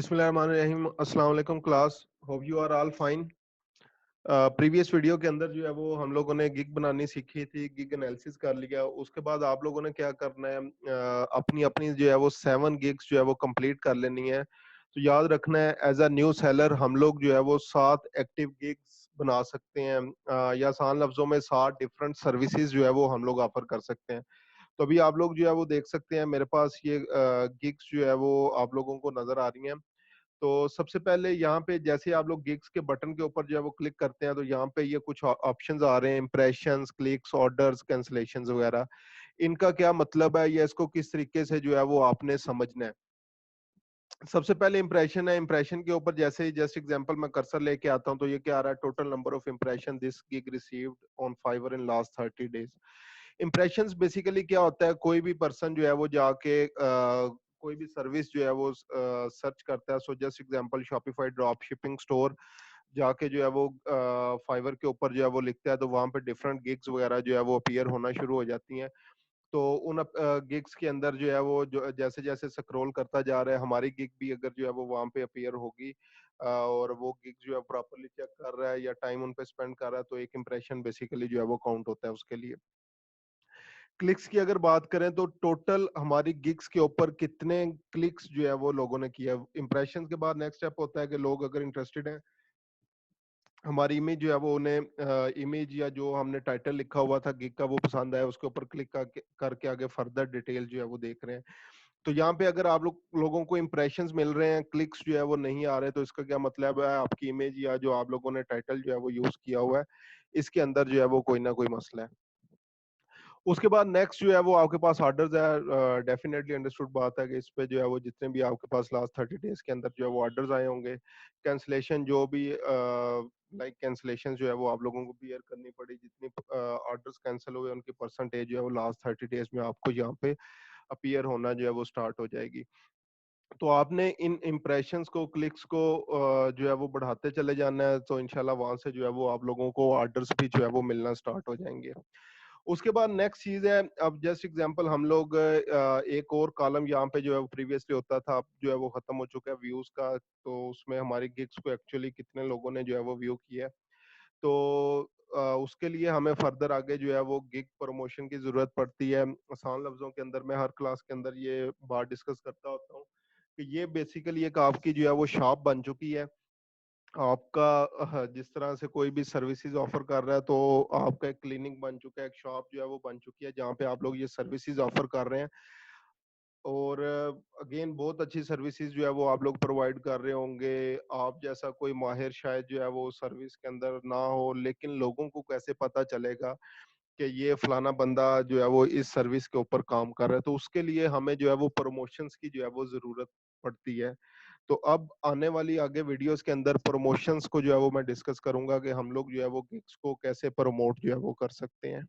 बिस्मिल्लाहिर्रहमानिर्रहीम। अस्सलाम वालेकुम class, hope you are all fine. Previous video के अंदर जो है वो हम लोगों ने गिग बनानी सीखी थी, गिग एनालिसिस कर लिया। उसके बाद आप लोगों ने क्या करना है, अपनी अपनी जो है वो 7 गिग्स जो है वो कंप्लीट कर लेनी है। तो याद रखना है, एज अ न्यू सेलर हम लोग जो है वो 7 एक्टिव गिग्स बना सकते हैं, या आसान लफ्जों में 7 डिफरेंट सर्विसेज जो है वो हम लोग ऑफर कर सकते हैं। तो अभी आप लोग जो है वो देख सकते हैं, मेरे पास ये गिग्स जो है वो आप लोगों को नजर आ रही हैं। तो सबसे पहले यहाँ पे जैसे आप लोग गिग्स के बटन के ऊपर जो है वो क्लिक करते हैं, तो यहाँ पे ये कुछ ऑप्शंस आ रहे हैं, इंप्रेशंस, क्लिक्स, ऑर्डर्स, कैंसलेशंस वगैरह। इनका क्या मतलब है या इसको किस तरीके से जो है वो आपने समझना है। सबसे पहले इंप्रेशन है। इंप्रेशन के ऊपर जैसे ही जस्ट एग्जांपल मैं कर्सर लेके आता हूँ, तो ये क्या आ रहा है, total number of impression this gig received on Fiverr in last 30 days. Impressions basically क्या होता है, कोई भी पर्सन जो है वो जाके कोई भी सर्विस जो है वो सर्च करता है। So just example Shopify drop shipping store जाके जो है वो फाइवर के ऊपर जो है वो लिखता है, तो वहां पे डिफरेंट गिग्स वगैरह जो है वो अपीयर होना शुरू हो जाती हैं। तो उन गिग्स के अंदर जो है वो जो जैसे जैसे स्क्रॉल करता जा रहा है, हमारी गिग भी अगर जो है वो वहां पे अपीयर होगी, और वो गिग जो है प्रॉपरली चेक कर रहा है या टाइम उन पे स्पेंड कर रहा है, तो एक इंप्रेशन बेसिकली जो है वो काउंट होता है उसके लिए। क्लिक्स की अगर बात करें, तो टोटल हमारी गिग्स के ऊपर कितने क्लिक्स जो है वो लोगों ने किया। इंप्रेशन के बाद नेक्स्ट स्टेप होता है कि लोग अगर इंटरेस्टेड हैं, हमारी इमेज जो है वो उन्हें इमेज या जो हमने टाइटल लिखा हुआ था गिग का वो पसंद आया, उसके ऊपर क्लिक करके आगे फर्दर डिटेल जो है वो देख रहे हैं। तो यहाँ पे अगर आप लोगों को इंप्रेशंस मिल रहे हैं, क्लिक्स जो है वो नहीं आ रहे, तो इसका क्या मतलब है, आपकी इमेज या जो आप लोगों ने टाइटल जो है वो यूज किया हुआ है, इसके अंदर जो है वो कोई ना कोई मसला है। उसके बाद नेक्स्ट जो है वो आपके पास ऑर्डर्स है। डेफिनेटली अंडरस्टूड बात है कि इस पे जो है वो जितने भी आपके पास लास्ट 30 डेज के अंदर जो है वो ऑर्डर्स आए होंगे, कैंसलेशन जो भी लाइक कैंसलेशन जो है वो आप लोगों को बियर करनी पड़ी, जितनी ऑर्डर्स कैंसिल हुए उनकी परसेंटेज जो है वो लास्ट 30 डेज में आपको यहाँ पे अपीयर होना जो है वो स्टार्ट हो जाएगी। तो आपने इन इम्प्रेशंस को, क्लिक्स को जो है वो बढ़ाते चले जाना है, तो इंशाल्लाह वहां से जो है वो आप लोगों को ऑर्डर्स भी जो है वो मिलना स्टार्ट हो जाएंगे। उसके बाद नेक्स्ट चीज है, अब जस्ट एग्जांपल हम लोग एक और कॉलम यहाँ पे जो है वो प्रीवियसली होता था, अब जो है वो खत्म हो चुका है व्यूज का। तो उसमें हमारी गिग्स को एक्चुअली कितने लोगों ने जो है वो व्यू किया है, तो उसके लिए हमें फर्दर आगे जो है वो गिग प्रमोशन की जरूरत पड़ती है। आसान लफ्जों के अंदर मैं हर क्लास के अंदर ये बात डिस्कस करता होता हूँ कि ये बेसिकली एक आपकी जो है वो शॉप बन चुकी है। आपका जिस तरह से कोई भी सर्विसेज ऑफर कर रहा है, तो आपका एक क्लिनिक बन चुका है, एक शॉप जो है वो बन चुकी है जहाँ पे आप लोग ये सर्विसेज ऑफर कर रहे हैं। और अगेन बहुत अच्छी सर्विसेज जो है वो आप लोग प्रोवाइड कर रहे होंगे। आप जैसा कोई माहिर शायद जो है वो सर्विस के अंदर ना हो, लेकिन लोगों को कैसे पता चलेगा कि ये फलाना बंदा जो है वो इस सर्विस के ऊपर काम कर रहा है। तो उसके लिए हमें जो है वो प्रमोशंस की जो है वो जरूरत पड़ती है। तो अब आने वाली आगे वीडियोस के अंदर प्रमोशंस को जो है वो मैं डिस्कस करूंगा कि हम लोग जो है वो गिग्स को कैसे प्रमोट जो है वो कर सकते हैं।